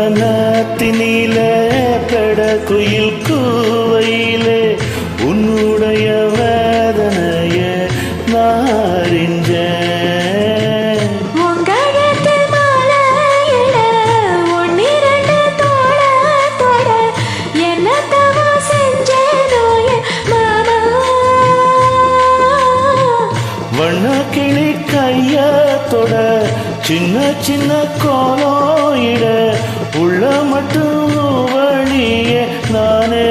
புனவனத்தினில பெடகுயில் கூவையிலே உன்னுடைய வேதனைய நாரிஞ்சேன். வண்ண கிளி கையத்தோட சின்ன சின்ன கோலோயிட உள்ள மட்டும் வழியே நானே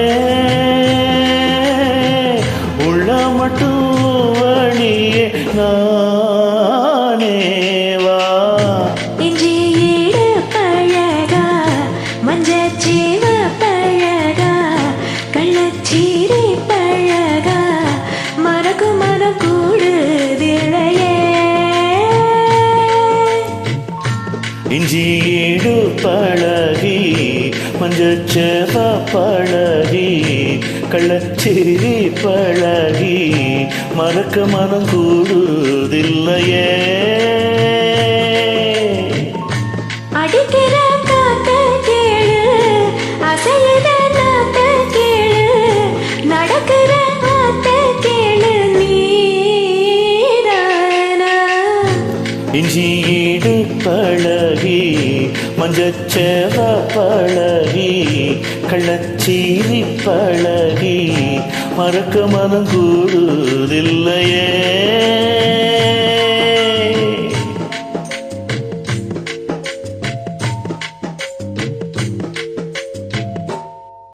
உள்ள மட்டும் வழியே நானே வா. இஞ்சியீடு பழகா மஞ்சச்சீவ பழகா கள்ளச்சீரி பழகா மறக்கு மனம் கூடுதில்லையே. இஞ்சியீடு பழகி மஞ்சச்சேவ பழகி கள்ளச்சேரி பழகி மறக்க மனம் கூடுதில்லையே. அடிக்கிற காத்த கேளு அசையுத நாத்த கேளு நடக்கிற ஆத்த கேளு நீதானா. இஞ்சியீடு பழகி மஞ்சச்சேவ பழகி கள்ளச்சீரி பழகி மறக்க மனம் கூடுதில்லையே.